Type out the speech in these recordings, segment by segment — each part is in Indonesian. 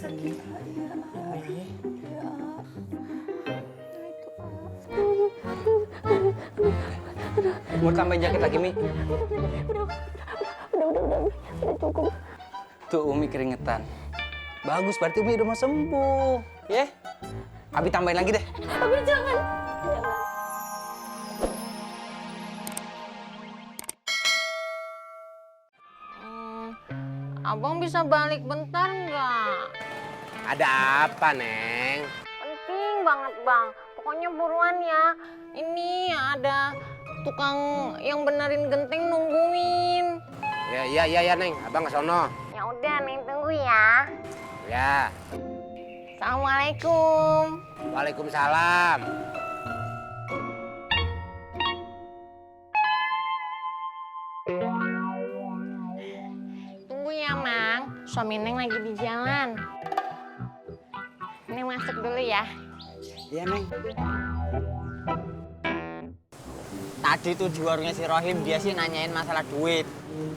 sakit. Mau tambahin jaket lagi, Mi? Udah cukup. Tuh, Umi keringetan. Bagus, berarti Umi udah mau sembuh. Ya? Abi tambahin lagi deh. Abi jangan. Abang bisa balik bentar nggak? Ada apa, Neng? Penting banget, Bang. Pokoknya buruan ya. Ini ada tukang yang benerin genteng nungguin. Ya, Neng. Abang ke sono. Ya udah, Neng tunggu ya. Ya. Assalamualaikum. Waalaikumsalam. Tunggu ya, Mang. Suami Neng lagi di jalan. Neng masuk dulu ya. Iya, Neng. Tadi tuh di warungnya si Rohim, dia sih nanyain masalah duit.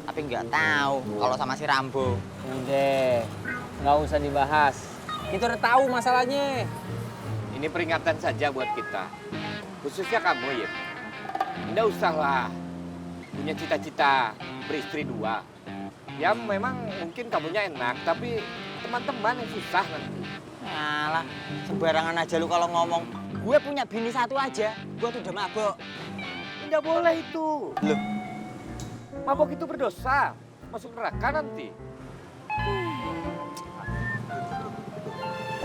Tapi nggak tahu kalau sama si Rambo. Udah, nggak usah dibahas. Kita udah tahu masalahnya. Ini peringatan saja buat kita. Khususnya kamu, ya. Nggak usahlah punya cita-cita beristri dua. Ya memang mungkin kamunya enak, tapi teman-teman yang susah nanti. Alah, sembarangan aja lu kalau ngomong. Gue punya bini satu aja, gue tuh udah mabok. Nggak boleh itu. Loh? Mabok itu berdosa. Masuk neraka nanti.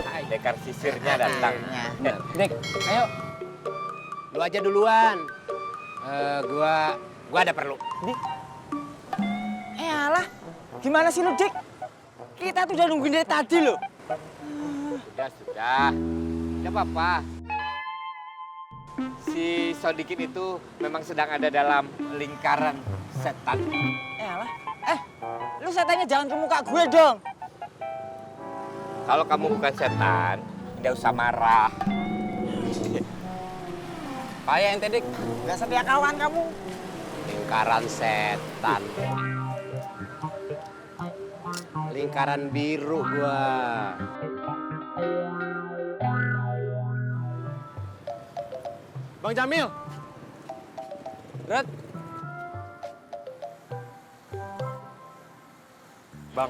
Hai, dekar sisirnya datang. Akhirnya. Dek, ayo. Lu aja duluan. Gua ada perlu. Alah, gimana sih lu, Dik? Kita tuh udah nungguin dari tadi loh. Sudah. Nggak apa-apa. Si Sodikin itu memang sedang ada dalam lingkaran setan. Alah, lu setannya jangan ke muka gue dong. Kalau kamu bukan setan, nggak usah marah. Payah ente, Dik. Gak setia kawan kamu. Lingkaran setan. Lingkaran biru gua. Bang Jamil. Red. Bang,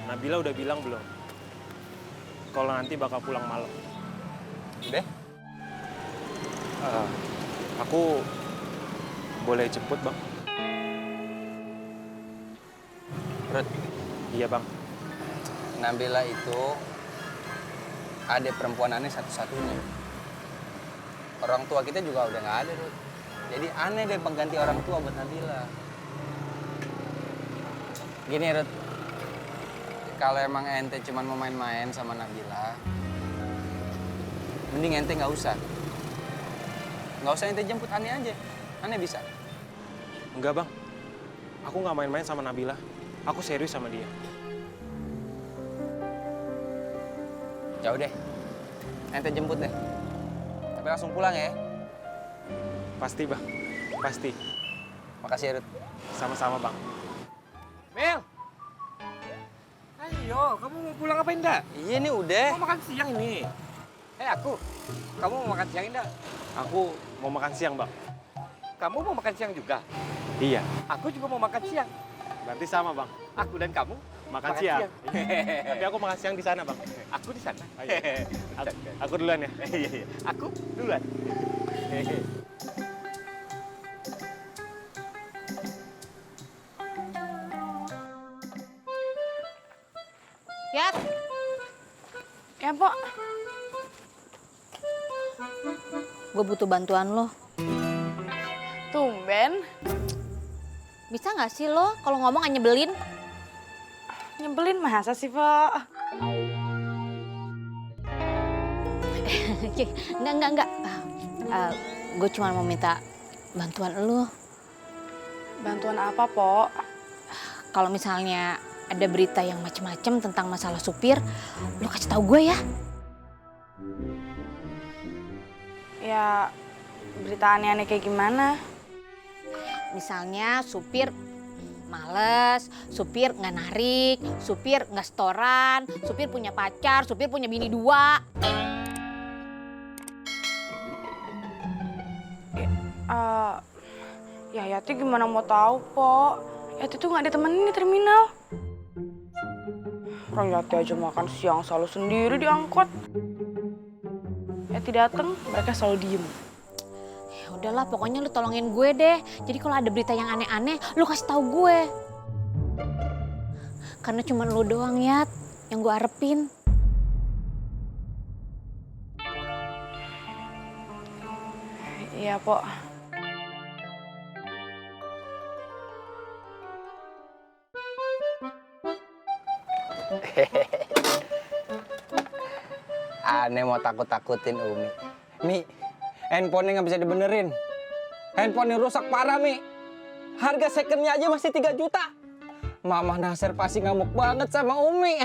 Nabila udah bilang belum? Kalau nanti bakal pulang malam. Udah? Aku boleh jemput, Bang? Red, Iya, Bang. Nabila itu adik perempuan aneh satu-satunya. Orang tua kita juga udah nggak ada, Red. Jadi aneh deh pengganti orang tua buat Nabila. Gini, Red. Kalau emang ente cuma mau main-main sama Nabila, mending ente nggak usah. Nggak usah ente jemput Aneh aja. Aneh bisa. Enggak, Bang. Aku nggak main-main sama Nabila. Aku serius sama dia. Ya udah, ente jemput deh. Tapi langsung pulang ya. Pasti, Bang. Pasti. Makasih ya, Rut. Sama-sama, Bang. Mel! Ayo, kamu mau pulang apa enggak? Iya nih udah. Mau makan siang ini. Aku. Kamu mau makan siang enggak? Aku mau makan siang, Bang. Kamu mau makan siang juga? Iya. Aku juga mau makan siang. Berarti sama, Bang. Aku dan kamu Makan siang. Tapi aku makan siang di sana, Bang. Aku di sana. Aku duluan ya. Iya. Aku duluan. Yat. Ya, Pok. Gue butuh bantuan lo. Tumben. Bisa nggak sih lo kalau ngomong hanya nyebelin? Nyebelin masa sih, Pok? Enggak. Gue cuma mau minta bantuan lo. Bantuan apa, Pok? Kalau misalnya ada berita yang macem-macem tentang masalah supir, lo kasih tahu gue ya. Ya, berita aneh-aneh kayak gimana? Misalnya supir males, supir nggak narik, supir nggak setoran, supir punya pacar, supir punya bini 2. Ya Yati gimana mau tahu, Po? Yati tuh nggak ditemenin di terminal. Orang Yati aja makan siang selalu sendiri di angkot. Yati dateng, mereka selalu diem. Ya udahlah, pokoknya lu tolongin gue deh. Jadi kalau ada berita yang aneh-aneh, lu kasih tahu gue. Karena cuma lu doang, Yat, yang gue harapin. Iya, Po. Aneh mau takut-takutin Umi. Mi, handphonenya nggak bisa dibenerin. Handphonenya rusak parah, Mi. Harga secondnya aja masih 3 juta. Mama Nasir pasti ngamuk banget sama Umi.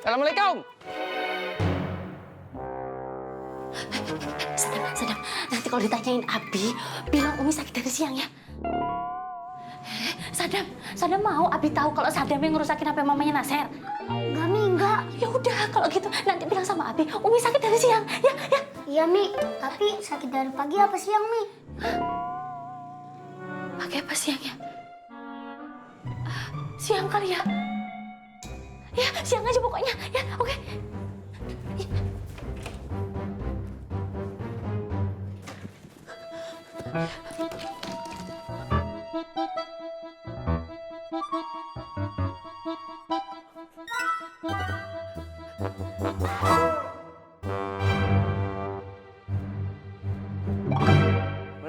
Assalamualaikum. Sadam, nanti kalau ditanyain Abi, bilang Umi sakit dari siang ya. Sadam mau Abi tahu kalau Sadam yang ngerusakin HP mamanya Nasir? Enggak, Mi, enggak. Ya udah, kalau gitu nanti bilang sama Abi, Umi sakit dari siang, ya. Iya, Mi. Tapi sakit dari pagi apa siang, Mi? Pagi apa siang ya? Siang kali ya? Ya, siang aja pokoknya. Ya, oke. Ya.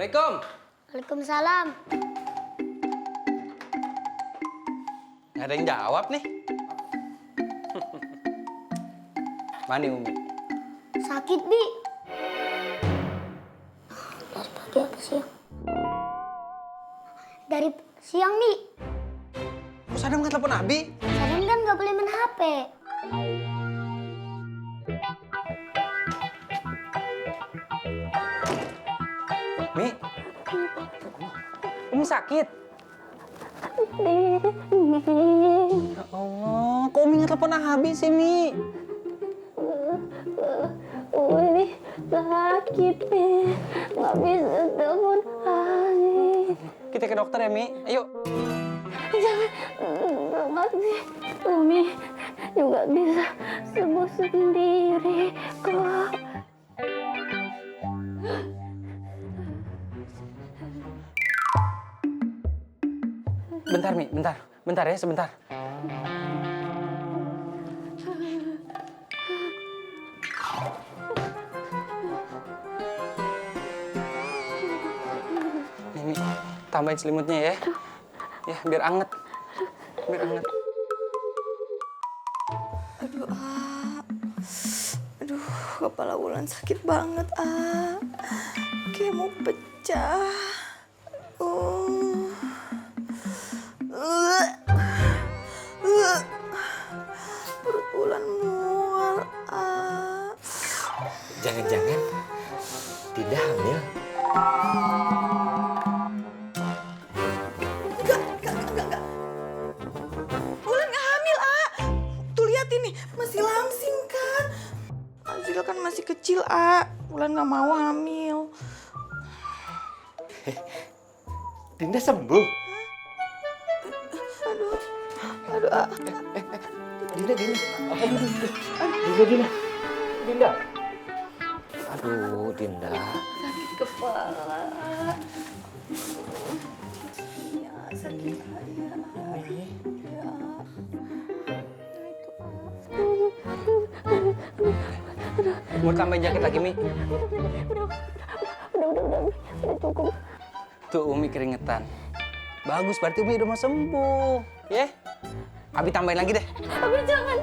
Assalamualaikum. Waalaikumsalam. Nggak ada yang jawab nih. Mana Umi? Sakit, Bi. Dari pagi apa siang? Dari siang, Mi. Kok Sadam nggak telepon Abi? Sadam kan nggak boleh main HP. Mi, Umi sakit? Ya Allah, kok Umi nggak telepon Abi sih, Mi? Umi sakit nih, nggak bisa telepon Abi. Kita ke dokter ya, Mi. Ayo. Jangan sih, Umi juga bisa sembuh sendiri kok. Bentar, Mi, bentar. Bentar ya, sebentar. Nih, Mi, tambahin selimutnya ya. Ya, biar anget. Biar anget. Aduh, kepala Wulan sakit banget, kayak mau pecah. Perut Wulan mual, Jangan-jangan tidak hamil. Enggak. Wulan nggak hamil, Tuh lihat ini, masih langsing kan. Azil kan masih kecil, Wulan nggak mau hamil. Dinda sembuh. Aduh, Dinda. Dinda. Aduh, Dinda. sakit kepala. Ya, sakit ya. Mau tambahin jaket lagi, Mi? Udah cukup. Tuh, Umi keringetan. Bagus, berarti Umi udah mau sembuh. Ya? Abi tambahin lagi deh. Abi jangan.